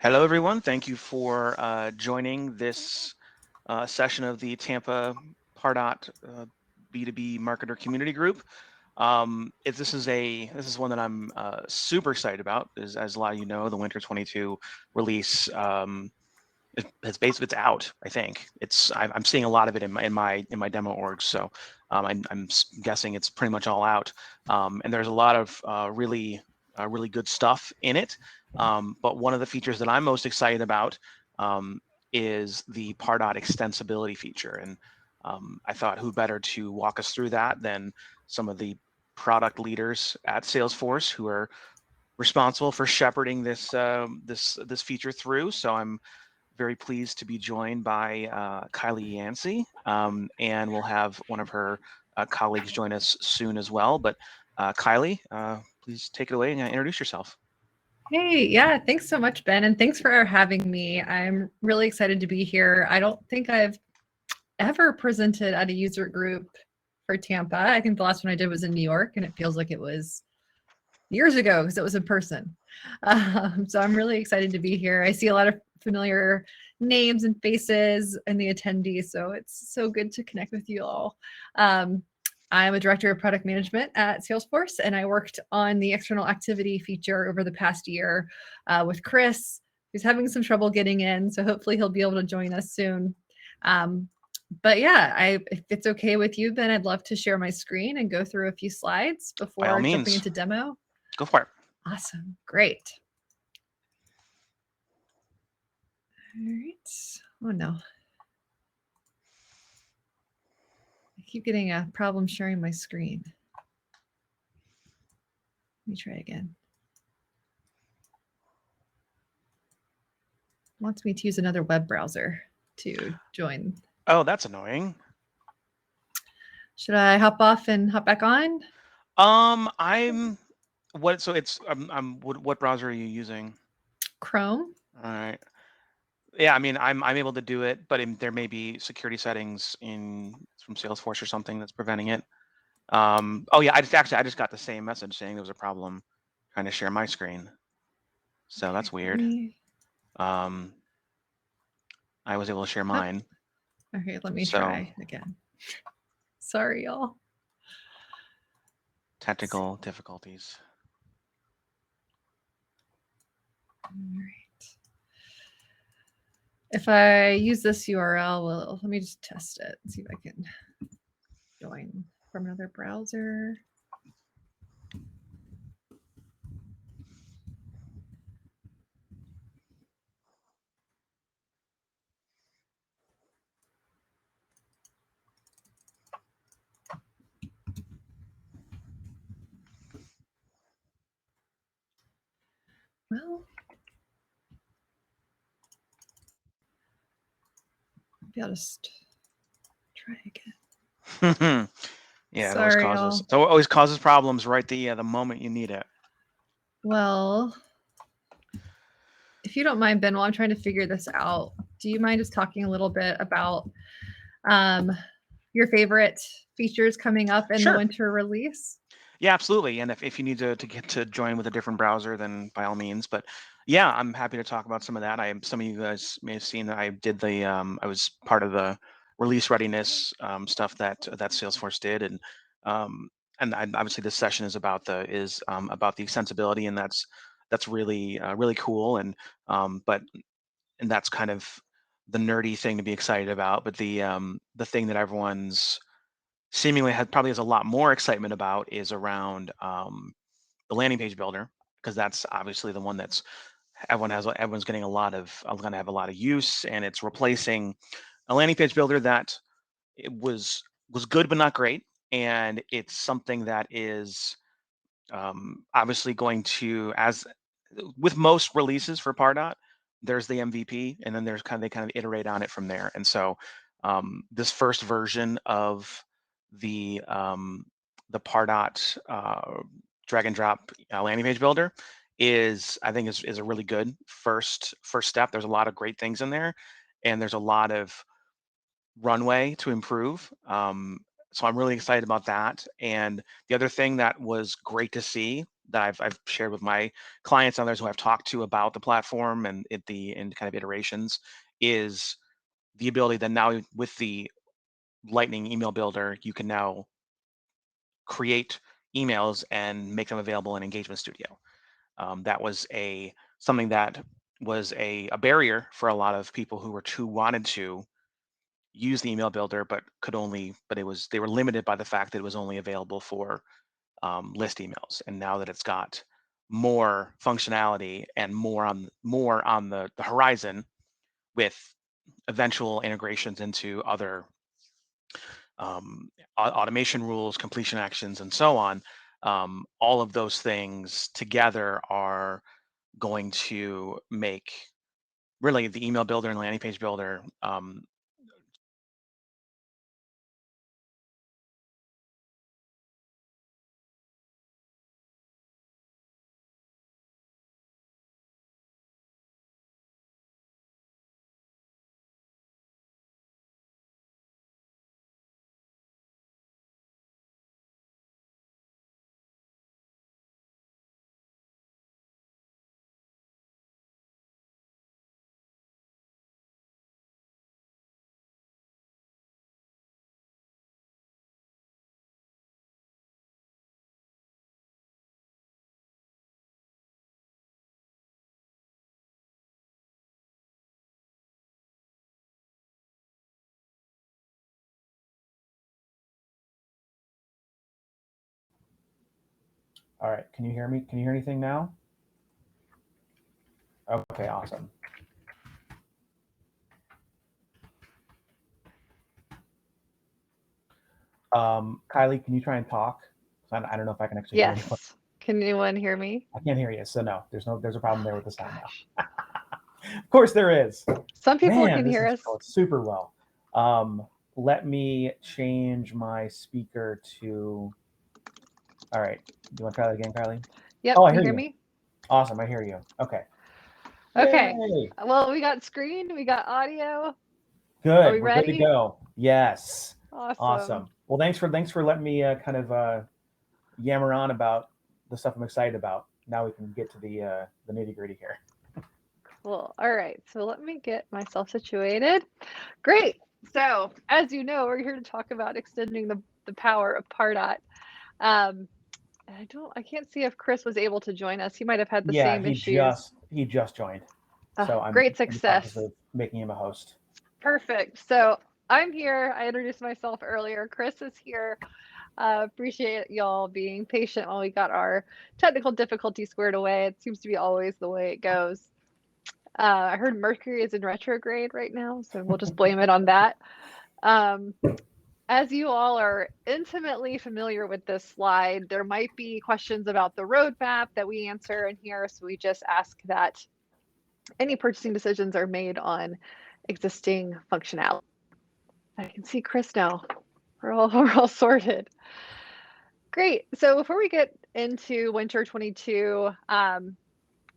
Hello, everyone. Thank you for joining this session of the Tampa Pardot B2B Marketer Community Group. This is one that I'm super excited about. As a lot of you know, the Winter 22 release it's out. I think I'm seeing a lot of it in my demo orgs. So I'm guessing it's pretty much all out. And there's a lot of really good stuff in it. But one of the features that I'm most excited about is the Pardot extensibility feature. And I thought who better to walk us through that than some of the product leaders at Salesforce who are responsible for shepherding this feature through. So I'm very pleased to be joined by Kylie Yancey, and we'll have one of her colleagues join us soon as well. But Kylie, please take it away and introduce yourself. Hey, yeah, thanks so much, Ben, and thanks for having me. I'm really excited to be here. I don't think I've ever presented at a user group for Tampa. I think the last one I did was in New York, and it feels like it was years ago because it was in person. So I'm really excited to be here. I see a lot of familiar names and faces in the attendees, so it's so good to connect with you all. I'm a director of product management at Salesforce, and I worked on the external activity feature over the past year with Chris, who's having some trouble getting in. So hopefully he'll be able to join us soon. But yeah, if it's okay with you, Ben, I'd love to share my screen and go through a few slides By all before means, jumping into demo. go for it. Awesome. Great. All right. Oh, no. I keep getting a problem sharing my screen. Let me try again. Wants me to use another web browser to join. Oh, that's annoying. Should I hop off and hop back on? I'm what? So it's what browser are you using? Chrome. All right. Yeah, I mean, I'm able to do it, but there may be security settings from Salesforce or something that's preventing it. Oh yeah, I just got the same message saying there was a problem trying to share my screen. So Okay, that's weird. I was able to share mine. Okay, let me try again. Sorry, y'all. Technical difficulties. All right. If I use this URL, let me just test it and see if I can join from another browser. Well, maybe I'll just try again. Yeah, Sorry, it always causes problems right the moment you need it. Well, if you don't mind, Ben, while I'm trying to figure this out, do you mind just talking a little bit about your favorite features coming up in the winter release? Yeah, absolutely. And if you need to get to join with a different browser, then by all means. But yeah, I'm happy to talk about some of that. Some of you guys may have seen that I did I was part of the release readiness stuff that Salesforce did, and obviously this session is about the extensibility, and that's really really cool. And that's kind of the nerdy thing to be excited about. But the thing that everyone's seemingly probably has a lot more excitement about is around the landing page builder, because that's obviously the one that's everyone's getting going to have a lot of use, and it's replacing a landing page builder that it was good but not great, and it's something that is obviously going to, as with most releases for Pardot, there's the MVP, and then they kind of iterate on it from there. And so this first version of the Pardot drag and drop landing page builder I think is a really good first step. There's a lot of great things in there, and there's a lot of runway to improve. So I'm really excited about that. And the other thing that was great to see that I've shared with my clients and others who I've talked to about the platform and kind of iterations is the ability that now with the Lightning email builder, you can now create emails and make them available in Engagement Studio. That was something that was a barrier for a lot of people who wanted to use the email builder, but they were limited by the fact that it was only available for list emails. And now that it's got more functionality and more on the horizon with eventual integrations into other automation rules, completion actions, and so on. All of those things together are going to make really the email builder and landing page builder All right, can you hear me? Can you hear anything now? Okay, awesome. Kylie, can you try and talk? I don't know if I can actually hear anyone. Yes. Can anyone hear me? I can't hear you, so no, there's a problem there with the sound now. Of course there is. Some people Man, can this hear is us. going super well. Let me change my speaker to. All right, do you want to try that again, Kylie? Yep, Oh, I can you hear hear you. me? Awesome, I hear you. Okay. Okay. Yay! Well, we got screen, we got audio. Good. Are we We're good to ready? go. Yes. Awesome. Well, thanks for letting me kind of yammer on about the stuff I'm excited about. Now we can get to the nitty gritty here. Cool. All right. So let me get myself situated. Great. So as you know, we're here to talk about extending the power of Pardot. Um, I can't see if Chris was able to join us. He might have had the Yeah, same issues. he just joined, so I'm Great in the process success. of making him a host. Perfect. So I'm here. I introduced myself earlier. Chris is here. Appreciate y'all being patient while we got our technical difficulty squared away. It seems to be always the way it goes. I heard Mercury is in retrograde right now, so we'll just blame it on that. As you all are intimately familiar with this slide, there might be questions about the roadmap that we answer in here, so we just ask that any purchasing decisions are made on existing functionality. I can see Chris now. We're all sorted. Great. So before we get into Winter 22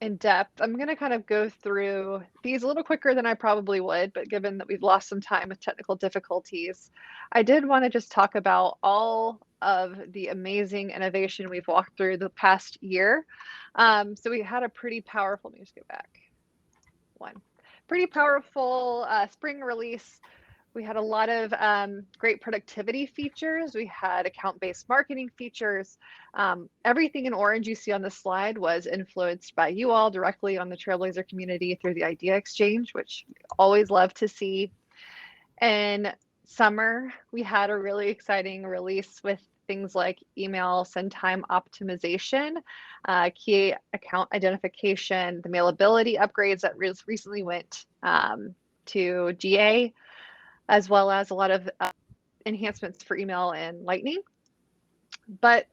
in depth, I'm going to kind of go through these a little quicker than I probably would, but given that we've lost some time with technical difficulties, I did want to just talk about all of the amazing innovation we've walked through the past year. So we had a pretty powerful, let me just go back one, pretty powerful spring release. We had a lot of great productivity features. We had account-based marketing features. Everything in orange you see on the slide was influenced by you all directly on the Trailblazer community through the idea exchange, which we always love to see. In summer, we had a really exciting release with things like email send time optimization, key account identification, the mailability upgrades that recently went to GA, as well as a lot of enhancements for email and Lightning. But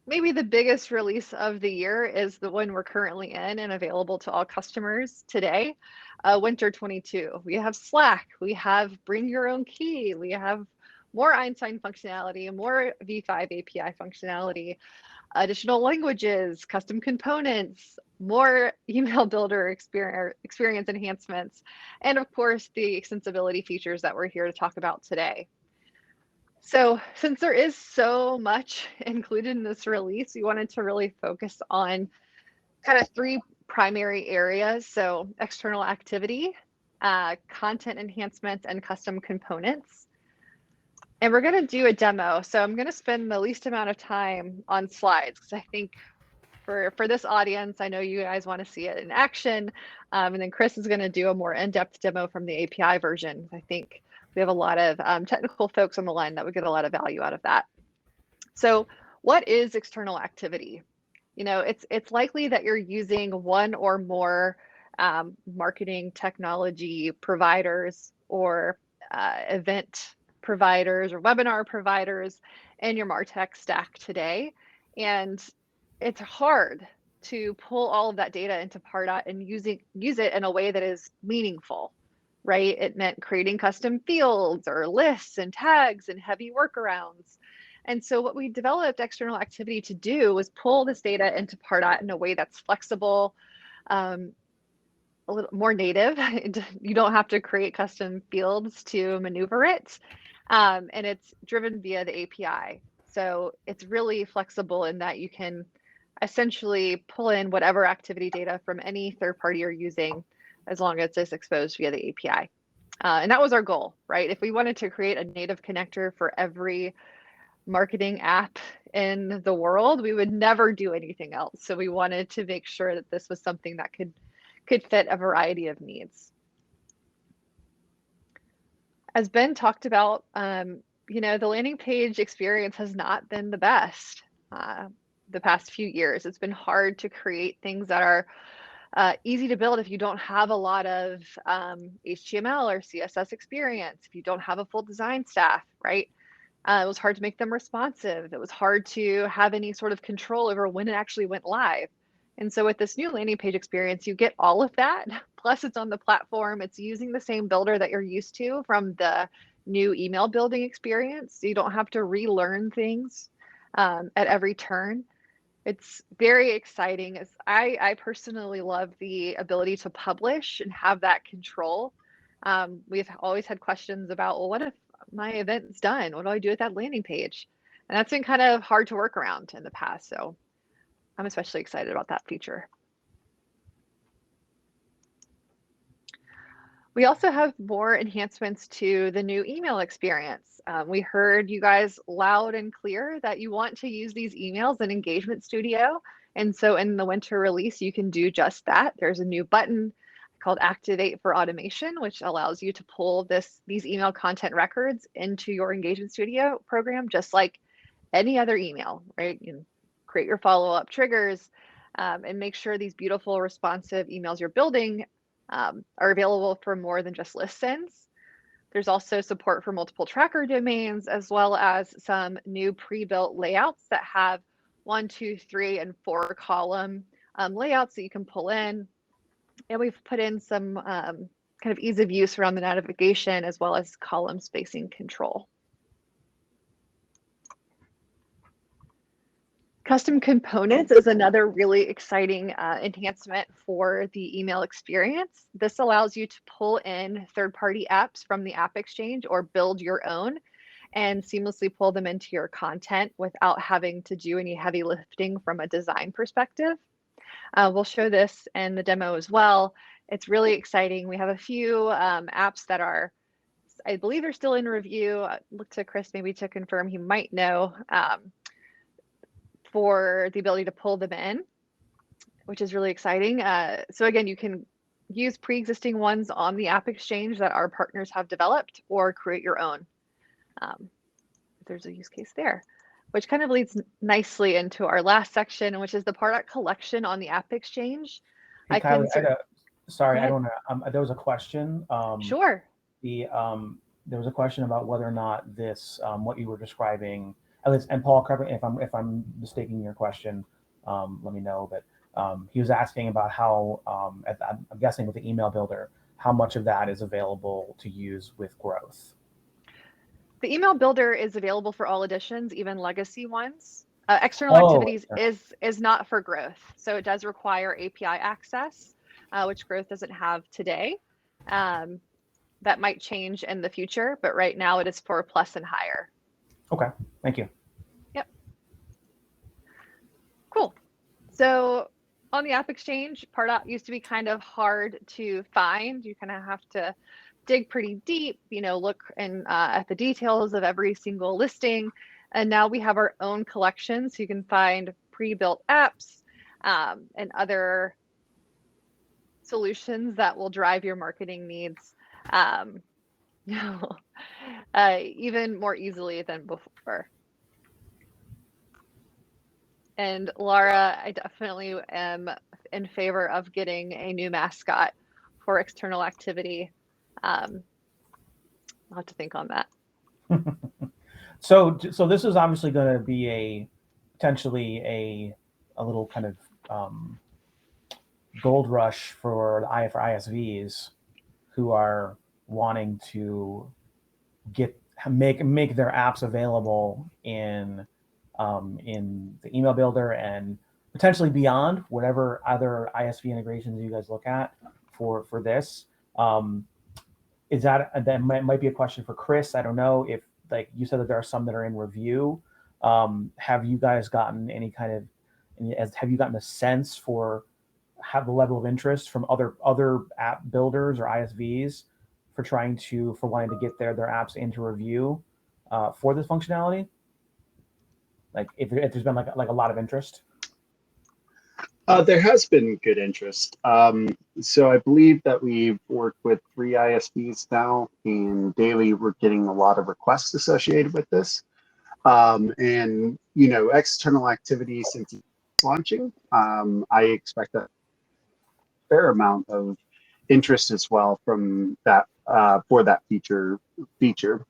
maybe the biggest release of the year is the one we're currently in and available to all customers today, Winter 22. We have Slack, we have Bring Your Own Key, we have more Einstein functionality, more V5 API functionality, additional languages, custom components, more email builder experience enhancements, and of course the extensibility features that we're here to talk about today. So since there is so much included in this release, we wanted to really focus on kind of three primary areas. So external activity, content enhancements, and custom components. And we're going to do a demo. So I'm going to spend the least amount of time on slides because I think for this audience, I know you guys want to see it in action. And then Chris is going to do a more in-depth demo from the API version. I think we have a lot of technical folks on the line that would get a lot of value out of that. So what is external activity? You know, it's likely that you're using one or more marketing technology providers or event providers or webinar providers in your MarTech stack today. And it's hard to pull all of that data into Pardot and use it in a way that is meaningful, right? It meant creating custom fields or lists and tags and heavy workarounds. And so what we developed external activity to do was pull this data into Pardot in a way that's flexible, a little more native. You don't have to create custom fields to maneuver it. And it's driven via the API. So it's really flexible in that you can essentially pull in whatever activity data from any third party you're using as long as it's exposed via the API. And that was our goal, right? If we wanted to create a native connector for every marketing app in the world, we would never do anything else. So we wanted to make sure that this was something that could fit a variety of needs. As Ben talked about, you know, the landing page experience has not been the best the past few years. It's been hard to create things that are easy to build if you don't have a lot of HTML or CSS experience, if you don't have a full design staff, right? It was hard to make them responsive. It was hard to have any sort of control over when it actually went live. And so with this new landing page experience, you get all of that. Plus it's on the platform. It's using the same builder that you're used to from the new email building experience. So you don't have to relearn things at every turn. It's very exciting. I personally love the ability to publish and have that control. We've always had questions about, well, what if my event's done? What do I do with that landing page? And that's been kind of hard to work around in the past. So I'm especially excited about that feature. We also have more enhancements to the new email experience. We heard you guys loud and clear that you want to use these emails in Engagement Studio. And so in the winter release, you can do just that. There's a new button called Activate for Automation, which allows you to pull these email content records into your Engagement Studio program, just like any other email, right? You can create your follow-up triggers and make sure these beautiful responsive emails you're building are available for more than just list sends. There's also support for multiple tracker domains, as well as some new pre-built layouts that have 1, 2, 3, and 4 column layouts that you can pull in. And we've put in some kind of ease of use around the navigation, as well as column spacing control. Custom components is another really exciting enhancement for the email experience. This allows you to pull in third-party apps from the App Exchange or build your own and seamlessly pull them into your content without having to do any heavy lifting from a design perspective. We'll show this in the demo as well. It's really exciting. We have a few apps that are, I believe, are still in review. Look to Chris maybe to confirm. He might know. For the ability to pull them in, which is really exciting. So again, you can use pre-existing ones on the App Exchange that our partners have developed or create your own. There's a use case there, which kind of leads nicely into our last section, which is the Pardot collection on the App Exchange. Hey, Kylie, sorry, I don't know. There was a question. Sure. There was a question about whether or not this, what you were describing, and Paul, correct me if I'm mistaking your question, let me know. But he was asking about how, I'm guessing with the email builder, how much of that is available to use with growth. The email builder is available for all editions, even legacy ones. External activities is not for growth, so it does require API access, which growth doesn't have today. That might change in the future, but right now it is for plus and higher. Okay, thank you. Yep. Cool. So on the App Exchange, Pardot used to be kind of hard to find. You kind of have to dig pretty deep, look at the details of every single listing. And now we have our own collection, so you can find pre-built apps and other solutions that will drive your marketing needs even more easily than before. And Laura, I definitely am in favor of getting a new mascot for External Activity. I'll have to think on that. So this is obviously going to be potentially a little kind of gold rush for ISVs who are wanting to make their apps available in the email builder and potentially beyond, whatever other ISV integrations you guys look at for this. Is that might be a question for Chris? I don't know if, like you said, that there are some that are in review. Have you guys gotten have you gotten a sense for the level of interest from other app builders or ISVs for wanting to get their apps into review for this functionality? Like if there's been like a lot of interest? There has been good interest. So I believe that we've worked with 3 ISVs now, and daily we're getting a lot of requests associated with this. And external activity since it's launching, I expect a fair amount of interest as well from that for that feature.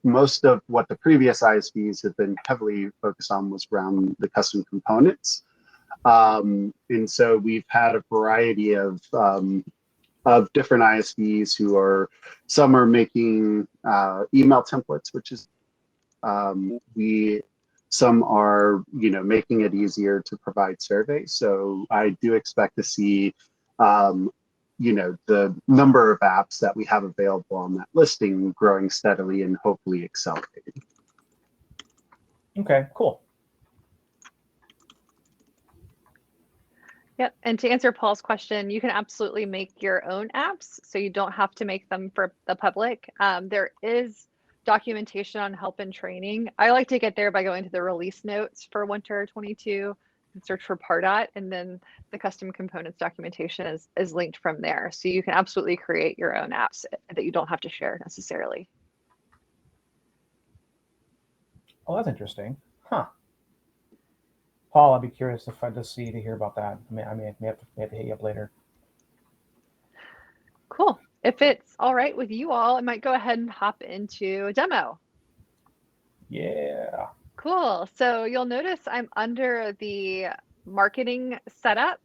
Most of what the previous ISVs have been heavily focused on was around the custom components. And so we've had a variety of different ISVs some are making email templates, which is some are making it easier to provide surveys. So I do expect to see the number of apps that we have available on that listing growing steadily and hopefully accelerating. Okay, cool. Yep. And to answer Paul's question, you can absolutely make your own apps, so you don't have to make them for the public. There is documentation on help and training. I like to get there by going to the release notes for winter 22 and search for Pardot, and then the custom components documentation is linked from there. So you can absolutely create your own apps that you don't have to share necessarily. Oh, that's interesting. Huh. Paul, I'd be curious to hear about that. I may have to hit you up later. Cool. If it's all right with you all, I might go ahead and hop into a demo. Yeah. Cool. So you'll notice I'm under the marketing setup.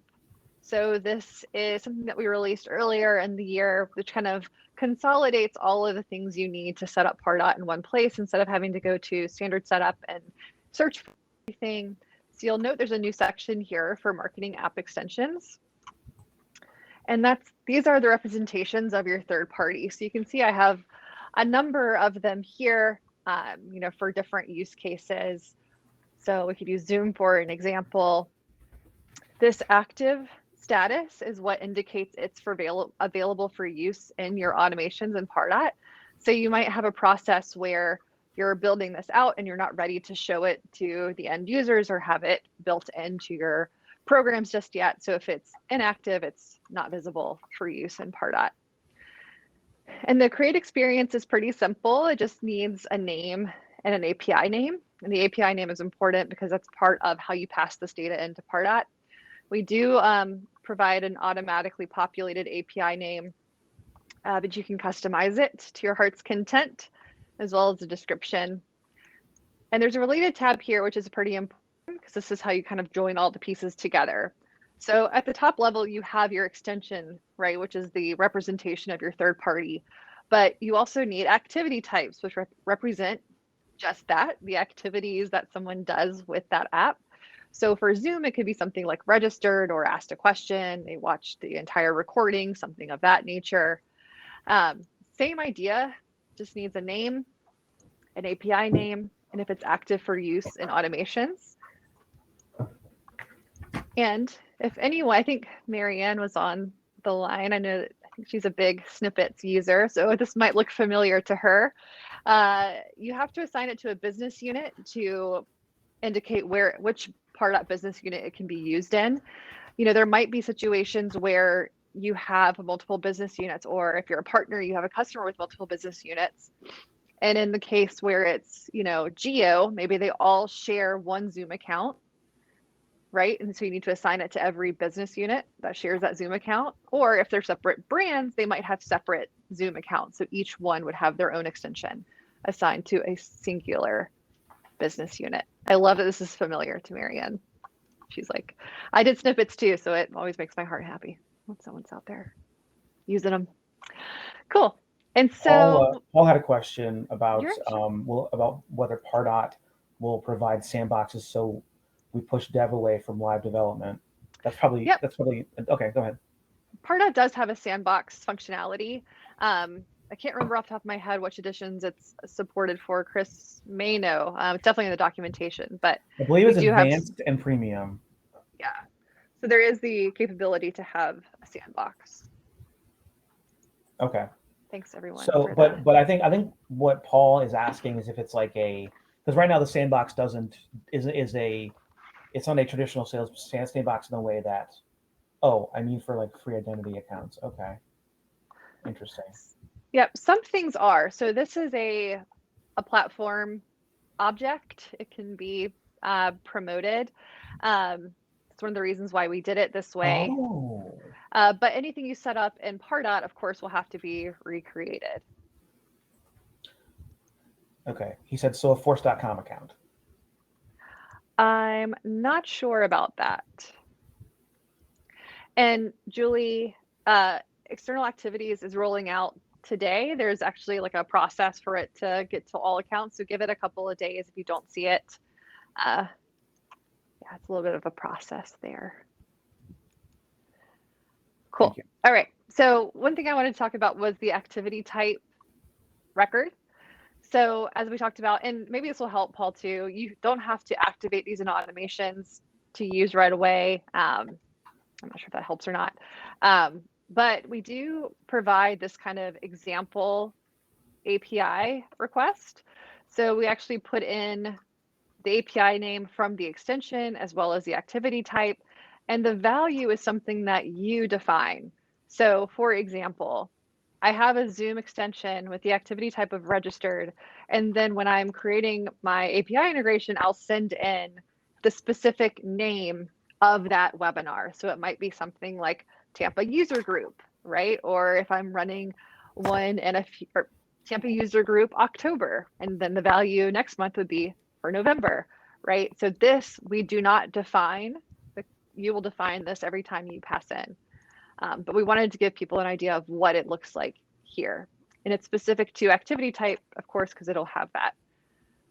So this is something that we released earlier in the year, which kind of consolidates all of the things you need to set up Pardot in one place instead of having to go to standard setup and search for everything. So you'll note there's a new section here for marketing app extensions. And these are the representations of your third party. So you can see I have a number of them here, for different use cases. So we could use Zoom for an example. This active status is what indicates it's available for use in your automations in Pardot. So you might have a process where you're building this out and you're not ready to show it to the end users or have it built into your programs just yet. So if it's inactive, it's not visible for use in Pardot. And the create experience is pretty simple. It just needs a name and an API name. And the API name is important because that's part of how you pass this data into Pardot. We do provide an automatically populated API name, but you can customize it to your heart's content, as well as a description. And there's a related tab here, which is pretty important because this is how you kind of join all the pieces together. So at the top level, you have your extension, right, which is the representation of your third party. But you also need activity types, which represent just that, the activities that someone does with that app. So for Zoom, it could be something like registered or asked a question, they watched the entire recording, something of that nature. Same idea, just needs a name, an API name, and if it's active for use in automations. And if anyone, I think Marianne was on the line. I know that I think she's a big snippets user, so this might look familiar to her. You have to assign it to a business unit to indicate which Pardot business unit it can be used in. You know, there might be situations where you have multiple business units, or if you're a partner, you have a customer with multiple business units. And in the case where it's, you know, geo, maybe they all share one Zoom account, right? And so you need to assign it to every business unit that shares that Zoom account. Or if they're separate brands, they might have separate Zoom accounts. So each one would have their own extension assigned to a singular business unit. I love that this is familiar to Marianne. She's like, I did snippets too, so it always makes my heart happy when someone's out there using them. Cool. And so Paul had a question about Sure. about whether Pardot will provide sandboxes so we push dev away from live development. That's probably okay. Go ahead. Pardot does have a sandbox functionality. I can't remember off the top of my head which editions it's supported for. Chris may know. It's definitely in the documentation, but I believe it's we do advanced and premium. Yeah. So there is the capability to have a sandbox. Okay. Thanks everyone. So, but I think what Paul is asking is if it's like because right now the sandbox it's not a traditional sandbox in the way that, I mean for like free identity accounts. Okay. Interesting. Yep, some things are. So this is a platform object. It can be promoted. It's one of the reasons why we did it this way. Oh. But anything you set up in Pardot, of course, will have to be recreated. Okay. He said, so a force.com account. I'm not sure about that. And Julie, External Activities is rolling out today. There's actually like a process for it to get to all accounts. So give it a couple of days if you don't see it. Yeah, it's a little bit of a process there. Cool. All right. So one thing I wanted to talk about was the activity type record. So as we talked about, and maybe this will help Paul too, you don't have to activate these in automations to use right away. I'm not sure if that helps or not. But we do provide this kind of example API request. So we actually put in the API name from the extension as well as the activity type. And the value is something that you define. So for example, I have a Zoom extension with the activity type of registered. And then when I'm creating my API integration, I'll send in the specific name of that webinar. So it might be something like Tampa user group, right? Or if I'm running one in Tampa user group October, and then the value next month would be for November, right? So this, we do not define, you will define this every time you pass in. But we wanted to give people an idea of what it looks like here. And it's specific to activity type, of course, because it'll have that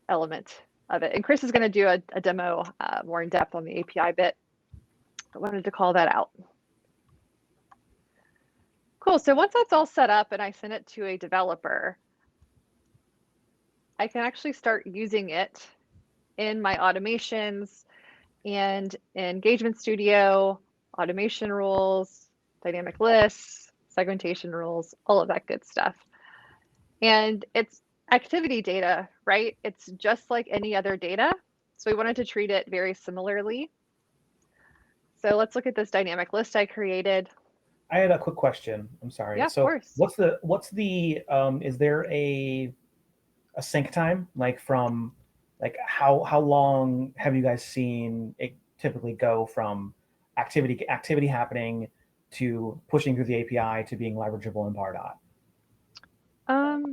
element of it. And Chris is going to do a demo more in depth on the API bit. I wanted to call that out. Cool. So once that's all set up and I send it to a developer, I can actually start using it in my automations and Engagement Studio, automation rules, dynamic lists, segmentation rules, all of that good stuff. And it's activity data, right? It's just like any other data. So we wanted to treat it very similarly. So let's look at this dynamic list I created. I had a quick question. I'm sorry. Yeah, so of course. What's the is there a sync time, like from how long have you guys seen it typically go from activity happening to pushing through the API to being leverageable in Pardot?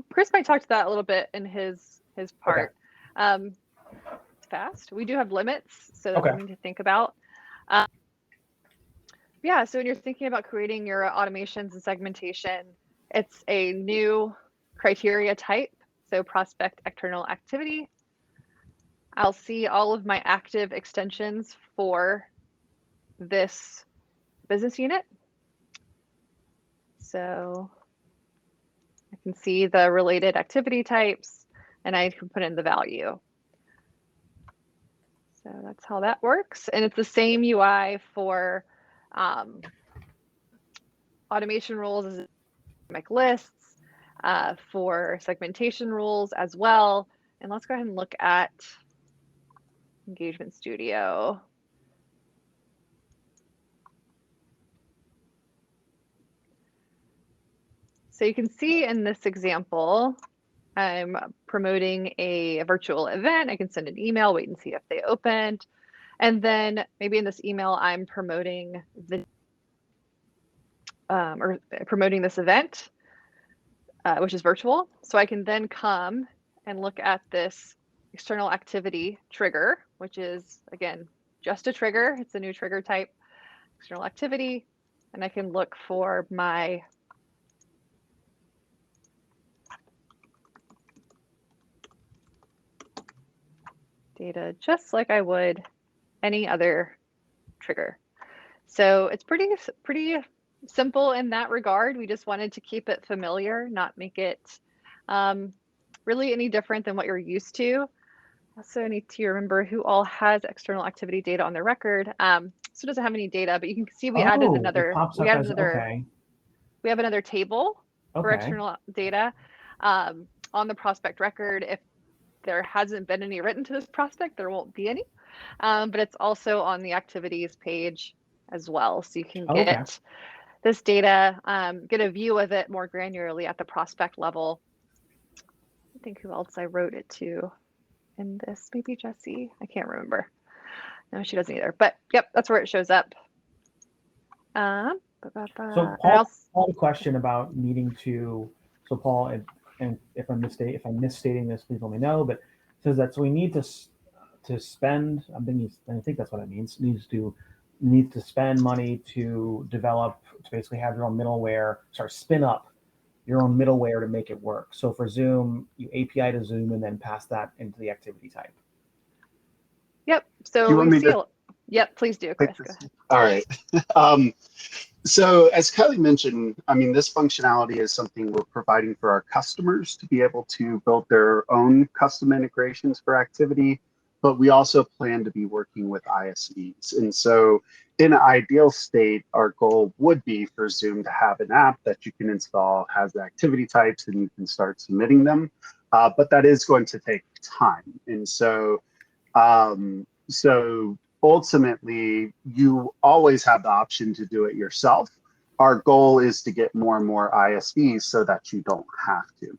Chris might talk to that a little bit in his part. Okay. It's fast. We do have limits, so that's something to think about. Yeah, so when you're thinking about creating your automations and segmentation, it's a new criteria type. So prospect external activity. I'll see all of my active extensions for this business unit. So I can see the related activity types and I can put in the value. So that's how that works. And it's the same UI for automation rules as dynamic lists, for segmentation rules as well. And let's go ahead and look at Engagement Studio. So you can see in this example, I'm promoting a virtual event. I can send an email, wait and see if they opened. And then maybe in this email, I'm promoting the or promoting this event, which is virtual. So I can then come and look at this external activity trigger, which is, again, just a trigger. It's a new trigger type, external activity. And I can look for my data just like I would any other trigger. So it's pretty simple in that regard. We just wanted to keep it familiar, not make it really any different than what you're used to. Also need to remember who all has external activity data on their record. So it doesn't have any data, but you can see we added another. We have another table for external data on the prospect record. If there hasn't been any written to this prospect, there won't be any. But it's also on the activities page as well. So you can get this data, get a view of it more granularly at the prospect level. I think who else I wrote it to in this, maybe Jessie, I can't remember. No, she doesn't either, but yep, that's where it shows up. So Paul had a question about needing to, so Paul, and if I'm misstating this, please let me know, but it says that, so we need to spend, I think that's what it means, needs to spend money to develop, to basically have your own middleware, spin up your own middleware to make it work. So for Zoom, you API to Zoom and then pass that into the activity type. Yep. So we see. Yep. Please do, Chris. All right. So as Kylie mentioned, I mean, this functionality is something we're providing for our customers to be able to build their own custom integrations for activity, but we also plan to be working with ISVs. And so in an ideal state, our goal would be for Zoom to have an app that you can install, has the activity types, and you can start submitting them. But that is going to take time. And so, ultimately, you always have the option to do it yourself. Our goal is to get more and more ISVs so that you don't have to.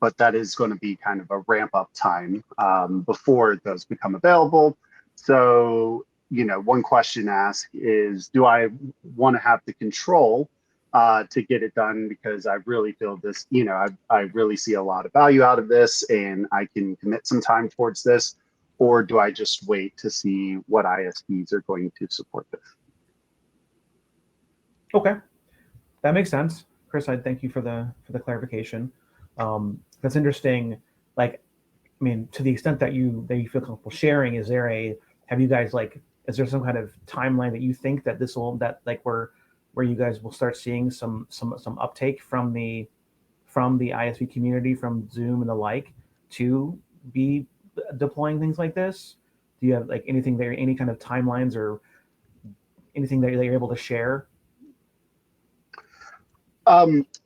But that is going to be kind of a ramp up time before those become available. So, you know, one question asked is, do I want to have the control to get it done? Because I really feel this, you know, I really see a lot of value out of this and I can commit some time towards this. Or do I just wait to see what ISPs are going to support this? Okay, that makes sense, Chris. I thank you for the clarification. That's interesting. Like, I mean, to the extent that you feel comfortable sharing, is there some kind of timeline that you think that where you guys will start seeing some uptake from the ISV community, from Zoom and the like, to be deploying things like this? Do you have like anything there, any kind of timelines or anything that you're able to share?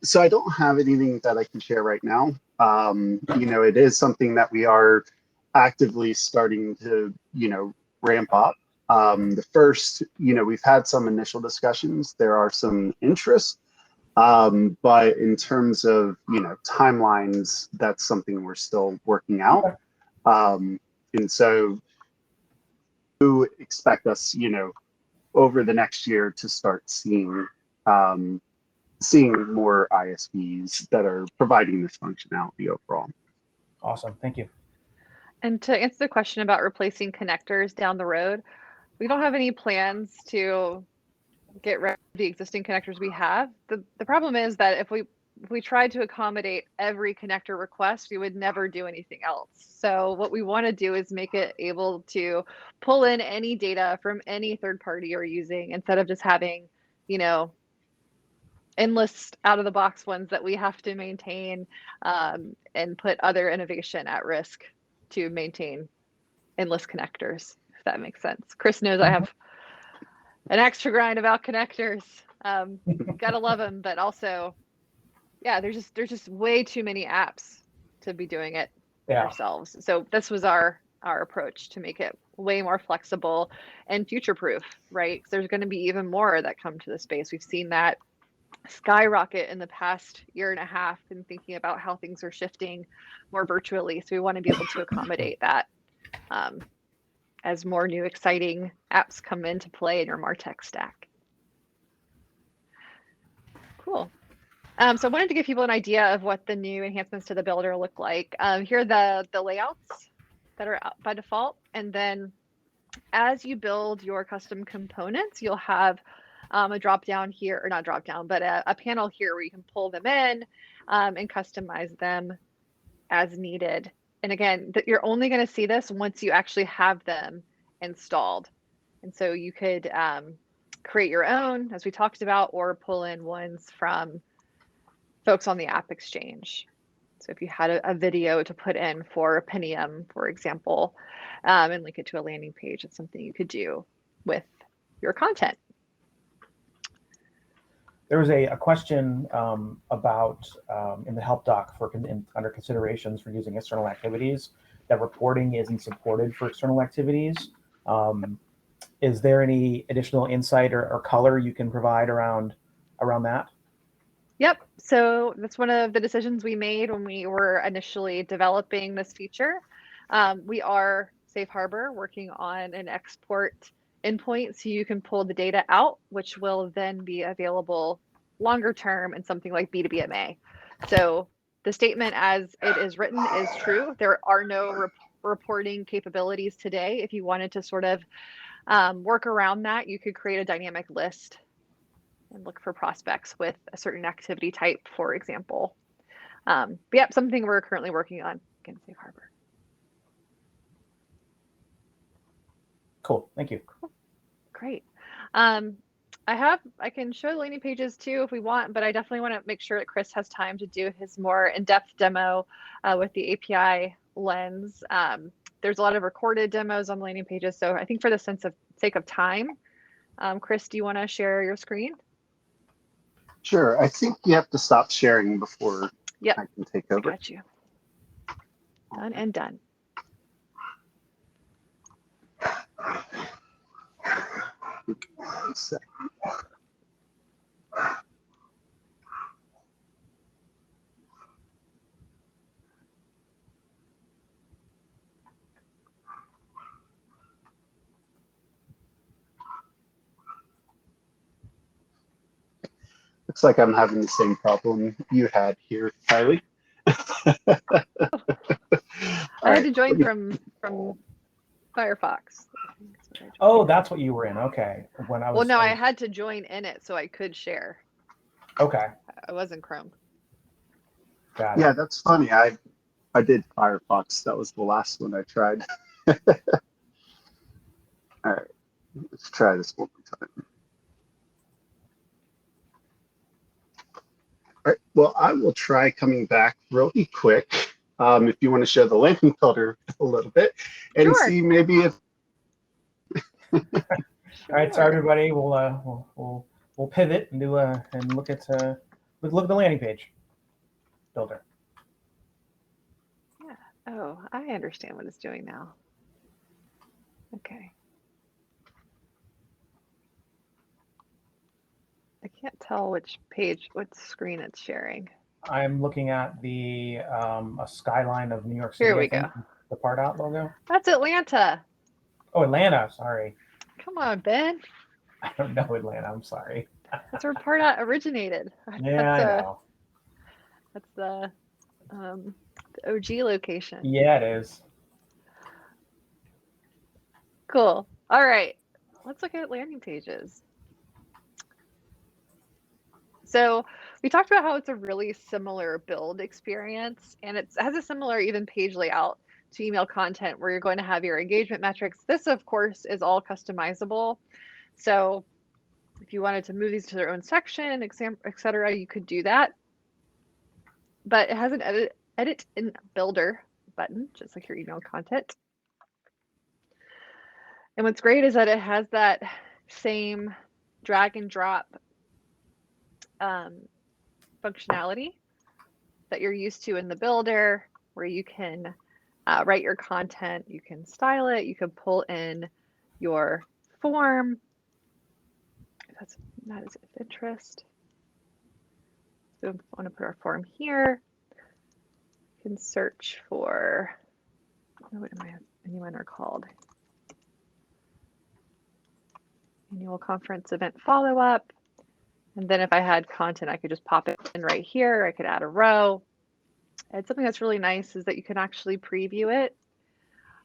So I don't have anything that I can share right now. You know, it is something that we are actively starting to, you know, ramp up. The first, you know, we've had some initial discussions. There are some interests, but in terms of, you know, timelines, that's something we're still working out. And so do expect us, you know, over the next year to start seeing more ISVs that are providing this functionality overall. Awesome, thank you. And to answer the question about replacing connectors down the road, we don't have any plans to get rid of the existing connectors we have. The problem is that if we tried to accommodate every connector request, we would never do anything else. So what we want to do is make it able to pull in any data from any third party you're using, instead of just having, you know, endless out of the box ones that we have to maintain and put other innovation at risk to maintain. endless connectors, if that makes sense. Chris knows I have an extra grind about connectors. Gotta love them, but also, yeah, there's just way too many apps to be doing it ourselves. So this was our approach to make it way more flexible and future proof, right? 'Cause there's going to be even more that come to the space. We've seen that skyrocket in the past year and a half in thinking about how things are shifting more virtually. So we want to be able to accommodate that as more new exciting apps come into play in your MarTech stack. Cool. So I wanted to give people an idea of what the new enhancements to the builder look like. Here are the layouts that are by default. And then as you build your custom components, you'll have a drop down here, or not drop down, but a panel here where you can pull them in and customize them as needed. And again, you're only going to see this once you actually have them installed. And so you could create your own, as we talked about, or pull in ones from folks on the App Exchange. So if you had a video to put in for Pentium, for example, and link it to a landing page, it's something you could do with your content. There was a question about in the help doc for under considerations for using external activities, that reporting isn't supported for external activities. Is there any additional insight or color you can provide around that? Yep. So that's one of the decisions we made when we were initially developing this feature. We are Safe Harbor working on an export endpoint so you can pull the data out, which will then be available longer term in something like B2BMA. So the statement as it is written is true. There are no reporting capabilities today. If you wanted to sort of work around that, you could create a dynamic list and look for prospects with a certain activity type, for example. But yeah, something we're currently working on. Again, Safe Harbor. Cool, thank you. Cool. Great. I can show the landing pages too if we want, but I definitely want to make sure that Chris has time to do his more in-depth demo with the API lens. There's a lot of recorded demos on landing pages, so I think for the sake of time, Chris, do you want to share your screen? Sure. I think you have to stop sharing before I can take over. I got you. Done and done. One second. Looks like I'm having the same problem you had here, Kylie. I had to join from Firefox. Oh, that's what you were in. Okay. When I was. Well, no, I had to join in it so I could share. Okay. I was in Chrome. Got it. Yeah, that's funny. I did Firefox. That was the last one I tried. All right, let's try this one more time. All right, well, I will try coming back really quick. If you want to show the landing filter a little bit and see maybe if. All right, so everybody, we'll pivot and do and look at the landing page builder. Yeah. Oh, I understand what it's doing now. Okay. I can't tell which screen it's sharing. I'm looking at the a skyline of New York City. Here we go. The Pardot logo. That's Atlanta. Oh, Atlanta. Sorry. Come on, Ben. I don't know Atlanta. I'm sorry. That's where Pardot originated. Yeah, I know. That's the OG location. Yeah, it is. Cool. All right. Let's look at landing pages. So we talked about how it's a really similar build experience, and it has a similar even page layout to email content where you're going to have your engagement metrics. This, of course, is all customizable. So if you wanted to move these to their own section, etc., you could do that. But it has an edit in builder button, just like your email content. And what's great is that it has that same drag and drop functionality that you're used to in the builder, where you can write your content, you can style it, you can pull in your form. That is of interest. So we want to put our form here. You can search for, what am I, anyone are called? Annual conference event follow-up. And then if I had content, I could just pop it in right here. I could add a row. And something that's really nice is that you can actually preview it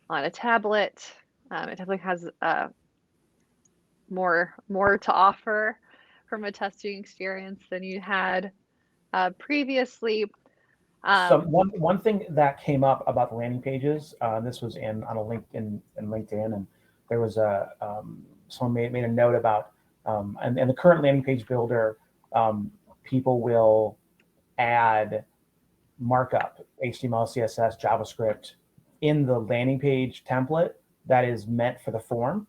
on a tablet. It definitely has more to offer from a testing experience than you had previously. So one thing that came up about the landing pages, this was on a LinkedIn, and there was someone made a note about, and the current landing page builder, people will add markup, HTML, CSS, JavaScript in the landing page template that is meant for the form.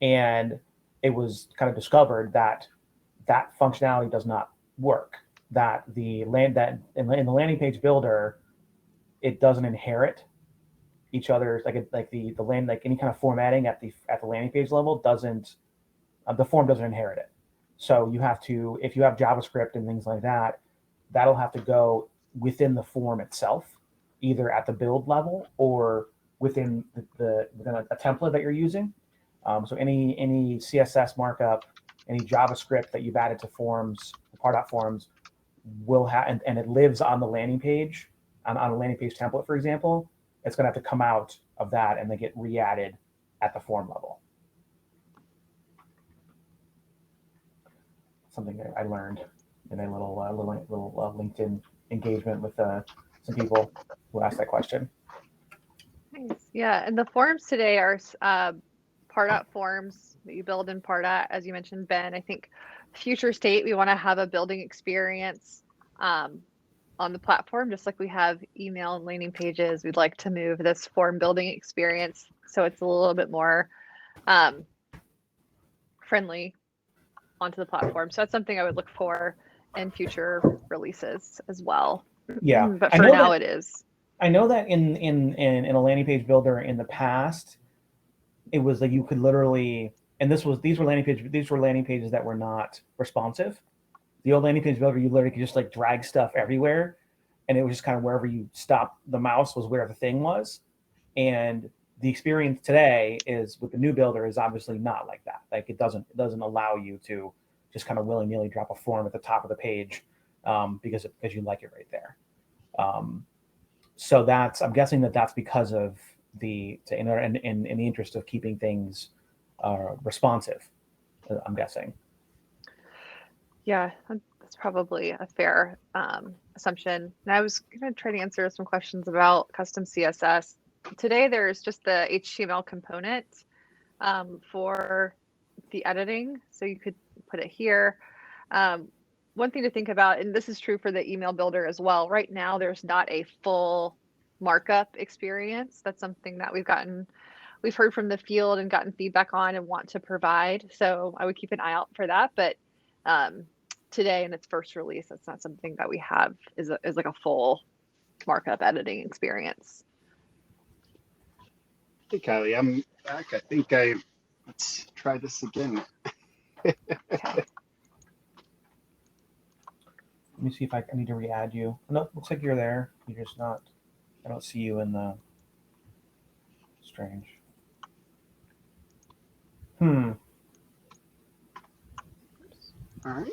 And it was kind of discovered that that functionality does not work. That in the landing page builder, it doesn't inherit each other's, like any kind of formatting at the landing page level doesn't, the form doesn't inherit it. So you have to, if you have JavaScript and things like that, that'll have to go within the form itself, either at the build level or within within a template that you're using. So any CSS markup, any JavaScript that you've added to forms, the Pardot forms, will have, and it lives on the landing page, on a landing page template, for example, it's going to have to come out of that and then get re-added at the form level. Something that I learned in a little LinkedIn engagement with some people who asked that question. Nice. Yeah, and the forms today are Pardot forms that you build in Pardot, as you mentioned, Ben. I think future state, we want to have a building experience on the platform, just like we have email and landing pages. We'd like to move this form building experience so it's a little bit more friendly onto the platform. So that's something I would look for in future releases as well. Yeah, but for now it is. I know that in a landing page builder in the past, it was like you could literally, and these were landing pages that were not responsive. The old landing page builder, you literally could just like drag stuff everywhere, and it was just kind of wherever you stopped the mouse was where the thing was. And the experience today is with the new builder is obviously not like that. Like it doesn't allow you to just kind of willy-nilly drop a form at the top of the page because you like it right there. So I'm guessing that's because of in the interest of keeping things responsive. I'm guessing. Yeah, that's probably a fair assumption. And I was going to try to answer some questions about custom CSS. Today, there's just the HTML component for the editing. So you could put it here. One thing to think about, and this is true for the email builder as well, right now, there's not a full markup experience. That's something that we've heard from the field and gotten feedback on and want to provide. So I would keep an eye out for that. But today in its first release, that's not something that we have is like a full markup editing experience. Hey, Kylie, I'm back. I think let's try this again. Okay. Let me see if I need to re-add you. No, looks like you're there. You're just not. I don't see you in the. Strange. All right.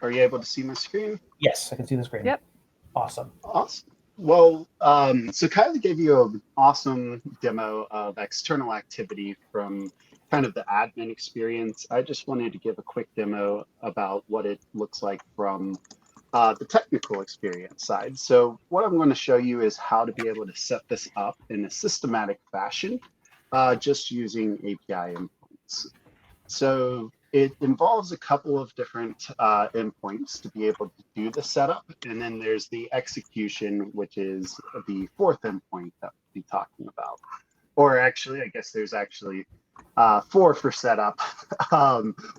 Are you able to see my screen? Yes, I can see the screen. Yep. Awesome. Awesome. Well, so Kylie gave you an awesome demo of external activity from kind of the admin experience. I just wanted to give a quick demo about what it looks like from the technical experience side. So what I'm going to show you is how to be able to set this up in a systematic fashion, just using API endpoints. So it involves a couple of different endpoints to be able to do the setup. And then there's the execution, which is the fourth endpoint that we'll be talking about. Or actually, I guess there's actually four for setup,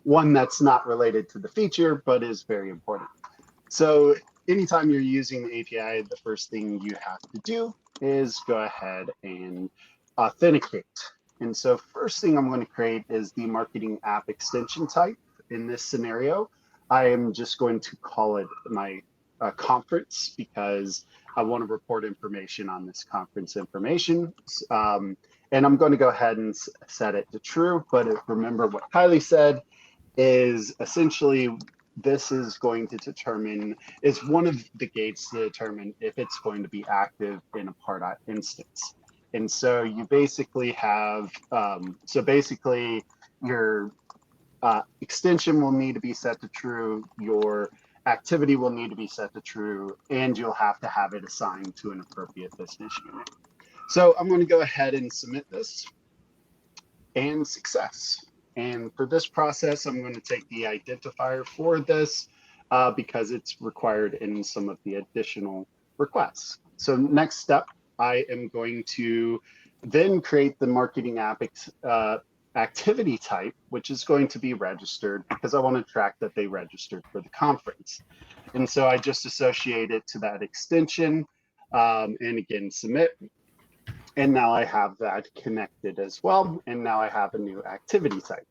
one that's not related to the feature, but is very important. So anytime you're using the API, the first thing you have to do is go ahead and authenticate. And so first thing I'm going to create is the marketing app extension type. In this scenario, I am just going to call it my conference because I want to report information on this conference information. And I'm going to go ahead and set it to true. But remember what Kylie said is essentially this is going to determine, is one of the gates to determine if it's going to be active in a Pardot instance. And so you basically have, so basically your extension will need to be set to true, your activity will need to be set to true, and you'll have to have it assigned to an appropriate business unit. So I'm going to go ahead and submit this, and success. And for this process, I'm going to take the identifier for this because it's required in some of the additional requests. So next step, I am going to then create the marketing app activity type, which is going to be registered because I want to track that they registered for the conference. And so I just associate it to that extension and again, submit. And now I have that connected as well. And now I have a new activity type.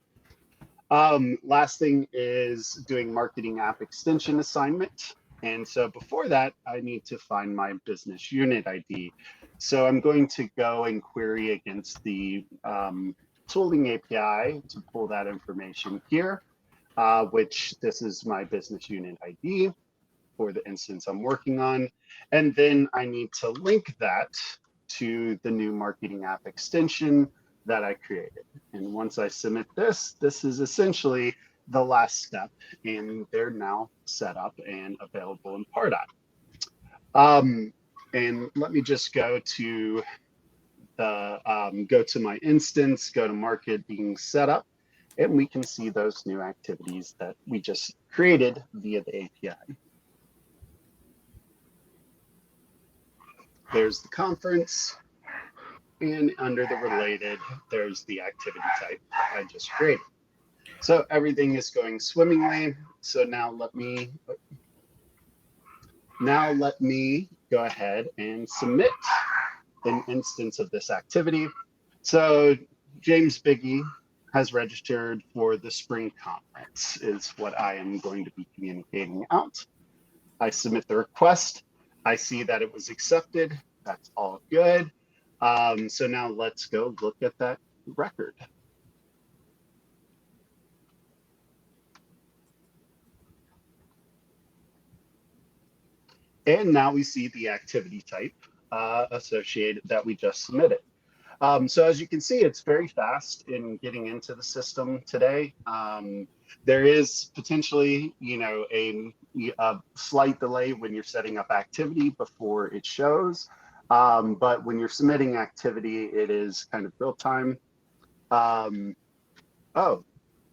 Last thing is doing marketing app extension assignment. And so before that, I need to find my business unit ID. So I'm going to go and query against the tooling API to pull that information here, which this is my business unit ID for the instance I'm working on. And then I need to link that to the new marketing app extension that I created. And once I submit this, this is essentially the last step, and they're now set up and available in Pardot. And let me just go to the go to my instance, go to marketing setup, and we can see those new activities that we just created via the API. There's the conference, and under the related, there's the activity type I just created. So everything is going swimmingly. So now let me go ahead and submit an instance of this activity. So James Biggie has registered for the spring conference is what I am going to be communicating out. I submit the request. I see that it was accepted. That's all good. So now let's go look at that record. And now we see the activity type associated that we just submitted. So as you can see, it's very fast in getting into the system today. There is potentially, a slight delay when you're setting up activity before it shows. But when you're submitting activity, it is kind of real time. Oh,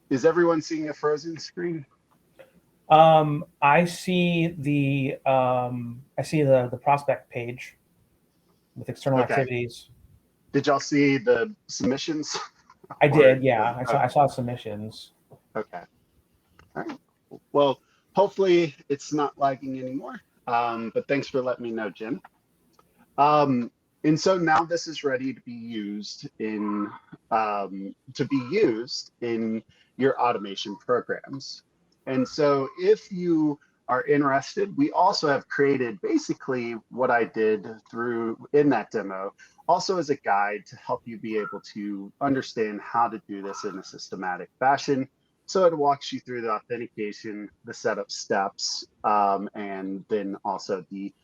is everyone seeing a frozen screen? I see the prospect page with external activities. Did y'all see the submissions? I did, yeah. I saw submissions. Okay. All right. Well, hopefully it's not lagging anymore. But thanks for letting me know, Jim. And so now this is ready to be used in your automation programs. And so if you are interested, we also have created basically what I did in that demo, also as a guide to help you be able to understand how to do this in a systematic fashion. So it walks you through the authentication, the setup steps, and then also the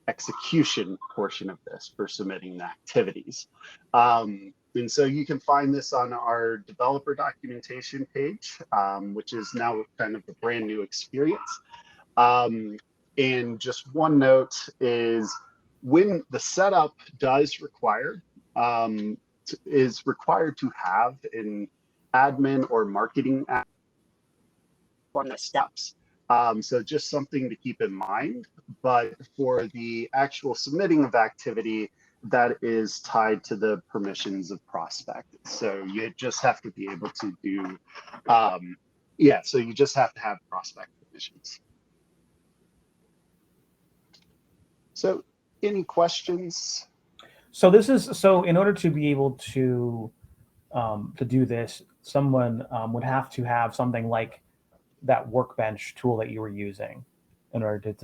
execution portion of this for submitting the activities. And so you can find this on our developer documentation page, which is now kind of a brand new experience. And just one note is when the setup is required to have an admin or marketing on the steps. So just something to keep in mind. But for the actual submitting of activity, that is tied to the permissions of prospect. So you just have to be able to do, so you just have to have prospect permissions. So any questions? So this is, so in order to be able to do this, someone would have to have something like that workbench tool that you were using in order to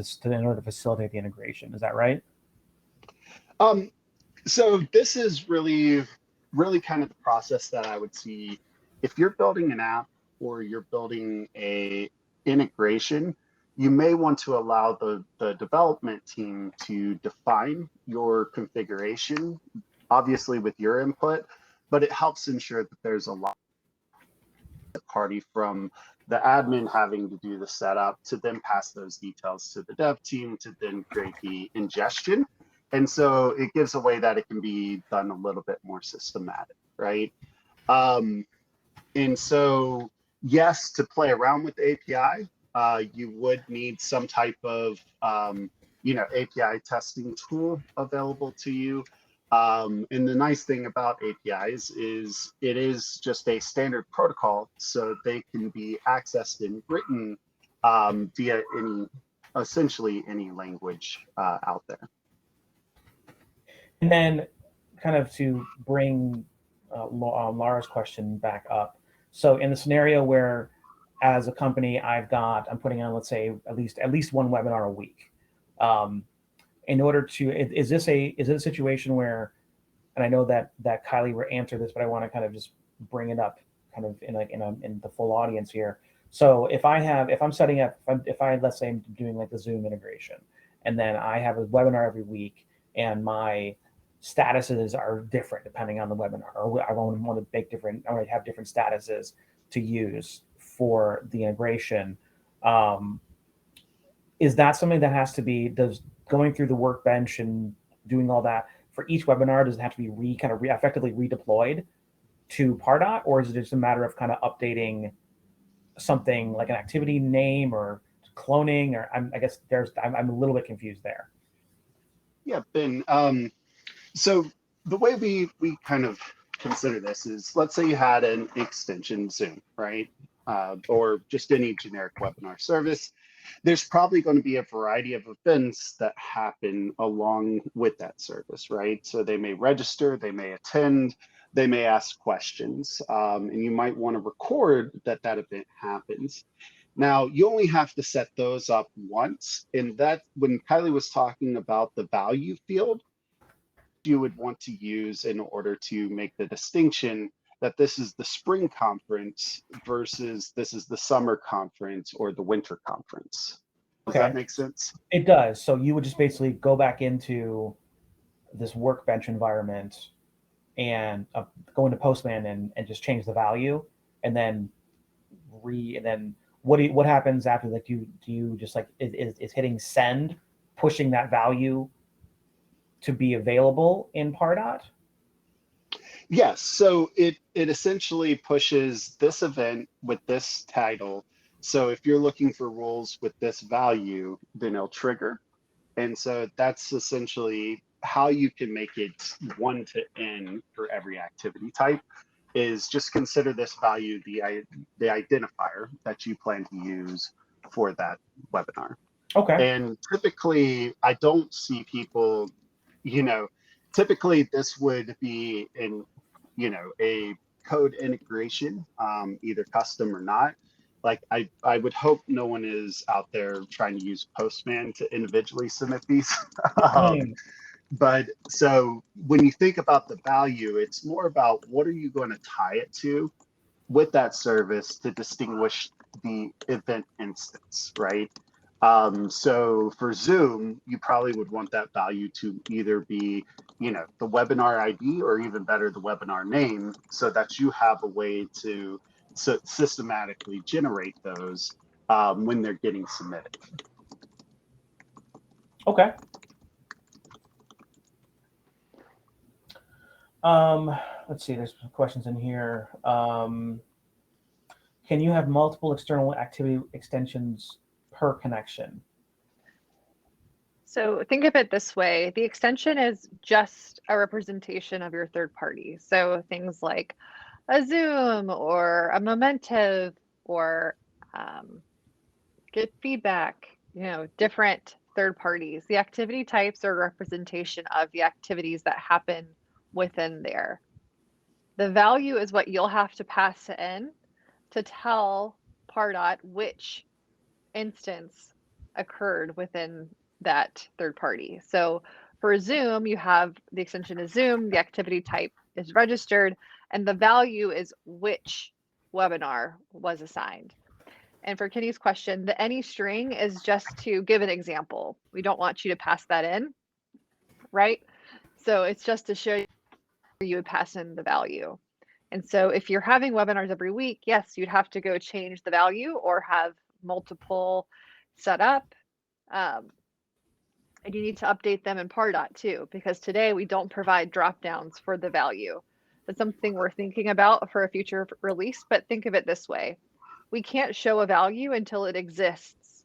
facilitate the integration. Is that right? So this is really kind of the process that I would see if you're building an app or you're building a integration. You may want to allow the development team to define your configuration, obviously with your input, but it helps ensure that there's a lot of party from the admin having to do the setup to then pass those details to the dev team to then create the ingestion. And so it gives a way that it can be done a little bit more systematic, right? And so, yes, to play around with the API, you would need some type of, API testing tool available to you. And the nice thing about APIs is it is just a standard protocol, so they can be accessed and written via essentially any language out there. And then kind of to bring Laura's question back up. So in the scenario where as a company, I'm putting on, let's say, at least one webinar a week. In order to, is it a situation where, and I know that Kylie will answer this, but I want to kind of just bring it up kind of in the full audience here. So if I'm setting up, let's say I'm doing like the Zoom integration, and then I have a webinar every week and my statuses are different depending on the webinar, or I want to have different statuses to use for the integration. Is that something that has to be, going through the workbench and doing all that for each webinar, does it have to be effectively redeployed to Pardot, or is it just a matter of kind of updating something like an activity name or cloning, or I guess I'm a little bit confused there. Yeah, Ben. So the way we kind of consider this is, let's say you had an extension Zoom, right? Or just any generic webinar service. There's probably going to be a variety of events that happen along with that service, right? So they may register, they may attend, they may ask questions, and you might want to record that event happens. Now, you only have to set those up once, and that, when Kylie was talking about the value field, you would want to use in order to make the distinction that this is the spring conference versus this is the summer conference or the winter conference. Does that make sense? It does. So you would just basically go back into this workbench environment and go into Postman and just change the value, and then what happens after that? Do you just like is hitting send, pushing that value to be available in Pardot? Yes. So it essentially pushes this event with this title. So if you're looking for rules with this value, then it'll trigger. And so that's essentially how you can make it one to N for every activity type, is just consider this value the identifier that you plan to use for that webinar. Okay. And typically, I don't see people, typically this would be in, a code integration, either custom or not. Like I would hope no one is out there trying to use Postman to individually submit these. But so when you think about the value, it's more about what are you going to tie it to with that service to distinguish the event instance, right? So for Zoom, you probably would want that value to either be, the webinar ID, or even better, the webinar name, so that you have a way to systematically generate those when they're getting submitted. Okay. Let's see, there's some questions in here. Can you have multiple external activity extensions per connection? So think of it this way. The extension is just a representation of your third party. So things like a Zoom or a Momentive or get feedback, different third parties. The activity types are a representation of the activities that happen within there. The value is what you'll have to pass in to tell Pardot which instance occurred within that third party. So for Zoom, you have the extension is Zoom, the activity type is registered, and the value is which webinar was assigned. And for Kenny's question, the any string is just to give an example. We don't want you to pass that in, right? So it's just to show you would pass in the value. And so if you're having webinars every week, yes, you'd have to go change the value or have multiple set up. And you need to update them in Pardot too, because today we don't provide drop downs for the value. That's something we're thinking about for a future release, but think of it this way. We can't show a value until it exists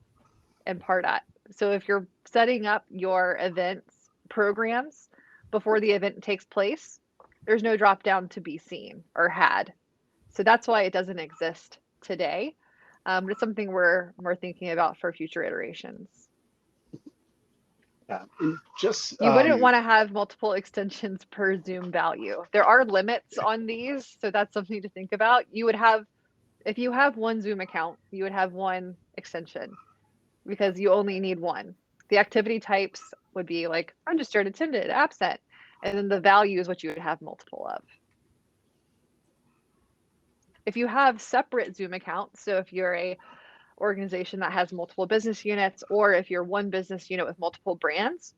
in Pardot. So if you're setting up your events programs before the event takes place, there's no drop down to be seen or had. So that's why it doesn't exist today. But it's something we're thinking about for future iterations. Yeah, and just You wouldn't want to have multiple extensions per Zoom value. There are limits on these, so that's something to think about. You would have, if you have one Zoom account, you would have one extension because you only need one. The activity types would be like registered, attended, absent, and then the value is what you would have multiple of. If you have separate Zoom accounts, so if you're a organization that has multiple business units, or if you're one business unit with multiple brands,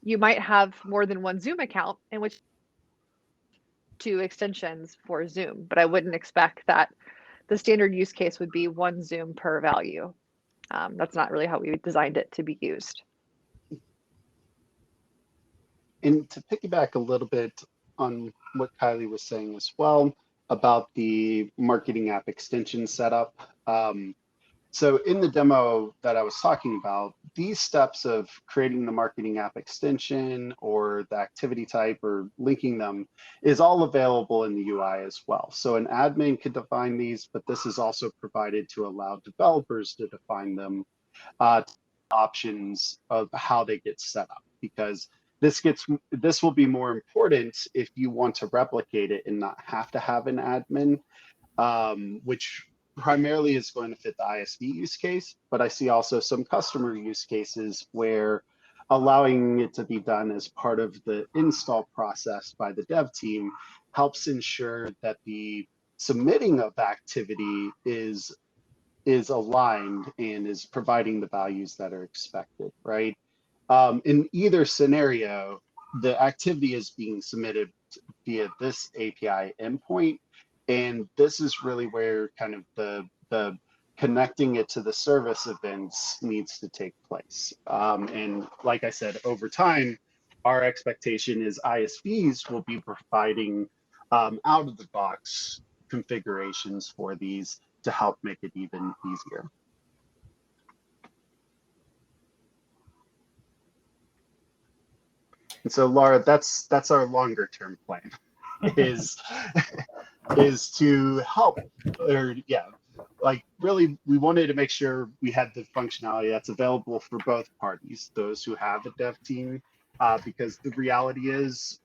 you might have more than one Zoom account in which two extensions for Zoom, but I wouldn't expect that the standard use case would be one Zoom per value. That's not really how we designed it to be used. And to piggyback a little bit on what Kylie was saying as well about the marketing app extension setup. So in the demo that I was talking about, these steps of creating the marketing app extension or the activity type or linking them is all available in the UI as well. So an admin could define these, but this is also provided to allow developers to define them, options of how they get set up, because this will be more important if you want to replicate it and not have to have an admin, which primarily is going to fit the ISV use case, but I see also some customer use cases where allowing it to be done as part of the install process by the dev team helps ensure that the submitting of activity is aligned and is providing the values that are expected, right? In either scenario, the activity is being submitted via this API endpoint. And this is really where kind of the connecting it to the service events needs to take place. And like I said, over time, our expectation is ISVs will be providing out of the box configurations for these to help make it even easier. And so Laura, that's our longer term plan is to help, or yeah, like really we wanted to make sure we had the functionality that's available for both parties, those who have a dev team, because the reality is,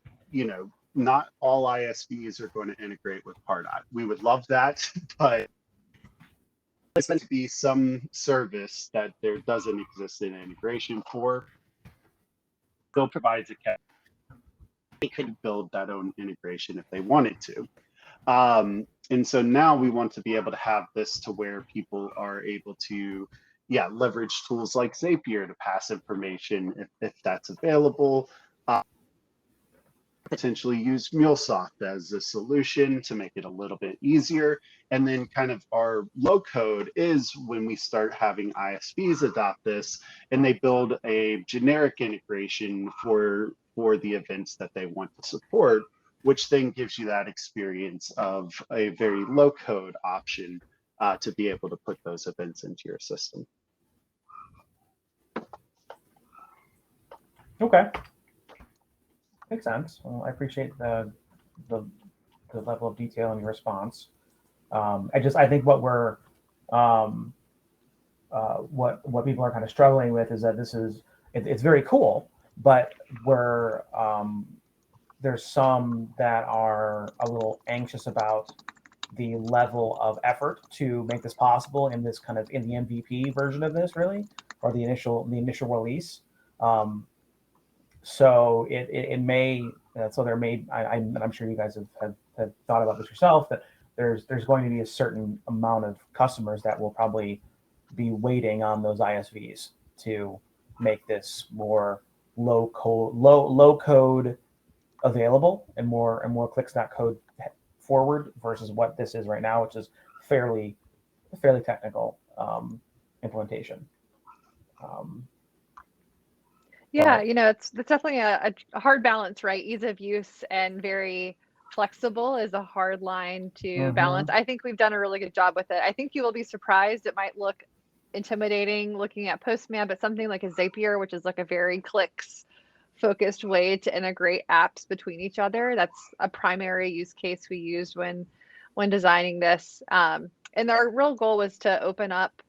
not all ISVs are going to integrate with Pardot. We would love that, but it's going to be some service that there doesn't exist an integration for. Still provides a cap. They could build that own integration if they wanted to. And so now we want to be able to have this to where people are able to, leverage tools like Zapier to pass information if that's available. Potentially use MuleSoft as a solution to make it a little bit easier. And then kind of our low code is when we start having ISVs adopt this and they build a generic integration for the events that they want to support, which then gives you that experience of a very low code option to be able to put those events into your system. Okay, makes sense. Well, I appreciate the level of detail in your response. I think what we're um, what people are kind of struggling with is that it's very cool, but we're there's some that are a little anxious about the level of effort to make this possible in this kind of in the MVP version of this, really, or the initial release. Um, so it may so there may I'm sure you guys have thought about this yourself, that there's going to be a certain amount of customers that will probably be waiting on those ISVs to make this more low code available, and more clicks not code forward versus what this is right now, which is fairly technical implementation. Um, Yeah, but it's definitely a hard balance, right? Ease of use and very flexible is a hard line to balance. mhm. I think we've done a really good job with it. I think you will be surprised. It might look intimidating looking at Postman, but something like a Zapier, which is like a very clicks focused way to integrate apps between each other. That's a primary use case we used when designing this. And our real goal was to open up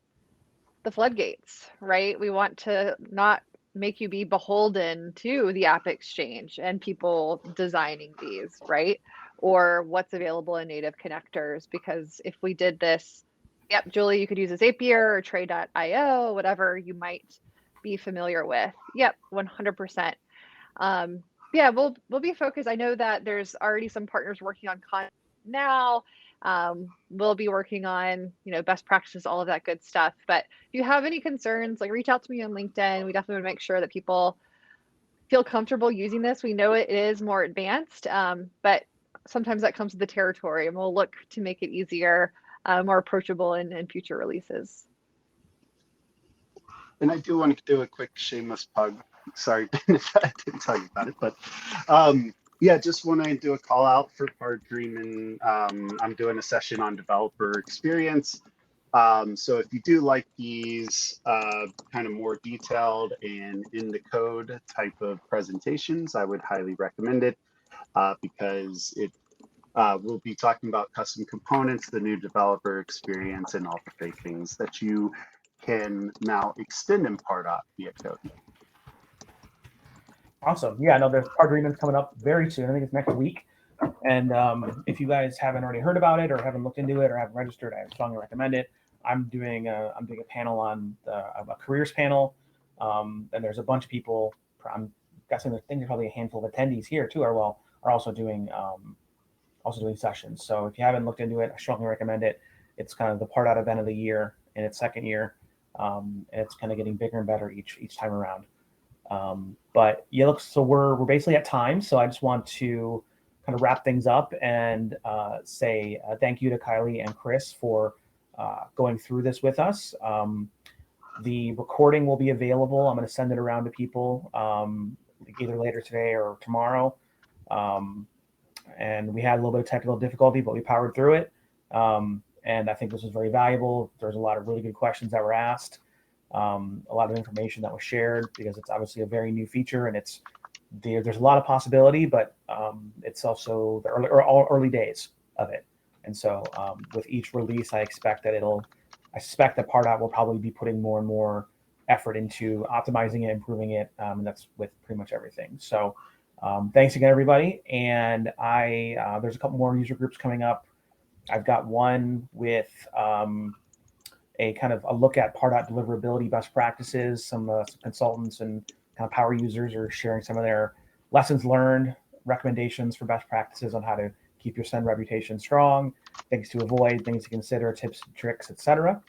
the floodgates, right? We want to not make you be beholden to the app exchange and people designing these, right? Or what's available in native connectors. Because if we did this, yep, Julie, you could use a Zapier or Trade.io, whatever you might be familiar with. Yep, 100%. Um, yeah, we'll be focused. I know that there's already some partners working on content now. We'll be working on, best practices, all of that good stuff. But if you have any concerns, like reach out to me on LinkedIn. We definitely want to make sure that people feel comfortable using this. We know it is more advanced, but sometimes that comes with the territory, and we'll look to make it easier, more approachable in future releases. And I do want to do a quick shameless plug. Sorry, I didn't tell you about it, but yeah, just want to do a call out for Part Dream, and I'm doing a session on developer experience. So if you do like these kind of more detailed and in the code type of presentations, I would highly recommend it because it we'll be talking about custom components, the new developer experience, and all the great things that you can now extend in Pardot via code. Awesome. Yeah, no, there's our agreement's coming up very soon. I think it's next week. And if you guys haven't already heard about it or haven't looked into it or haven't registered, I strongly recommend it. I'm doing a panel on a careers panel, and there's a bunch of people. I'm guessing there's probably a handful of attendees here too. Are also doing sessions. So if you haven't looked into it, I strongly recommend it. It's kind of the Pardot event of the year in its second year, and it's kind of getting bigger and better each time around. But yeah, look, so we're basically at time. So I just want to kind of wrap things up and say thank you to Kylie and Chris for going through this with us. The recording will be available. I'm going to send it around to people either later today or tomorrow. And we had a little bit of technical difficulty, but we powered through it. And I think this was very valuable. There's a lot of really good questions that were asked. A lot of information that was shared because it's obviously a very new feature, and there's a lot of possibility, but it's also the early days of it. And so with each release, I suspect that Pardot will probably be putting more and more effort into optimizing it, improving it, and that's with pretty much everything. So thanks again, everybody. And there's a couple more user groups coming up. I've got one with a kind of a look at Pardot deliverability best practices. Some consultants and kind of power users are sharing some of their lessons learned, recommendations for best practices on how to keep your send reputation strong, things to avoid, things to consider, tips, tricks, etc.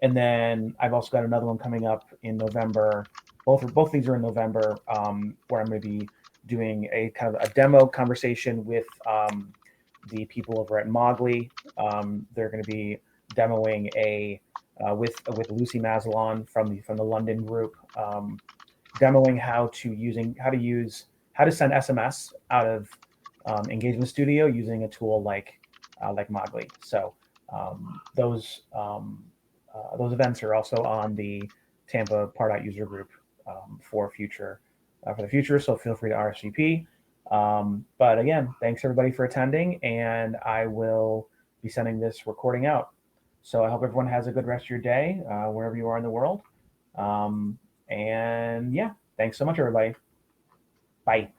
And then I've also got another one coming up in November. Both these are in November, where I'm going to be doing a kind of a demo conversation with the people over at Mogley. They're going to be demoing with Lucy Mazelon from the London group, demoing how to send SMS out of Engagement Studio using a tool like Mogley. So those events are also on the Tampa Pardot user group for future for the future. So feel free to RSVP. But again, thanks everybody for attending, and I will be sending this recording out. So I hope everyone has a good rest of your day, wherever you are in the world. And yeah, thanks so much, everybody. Bye.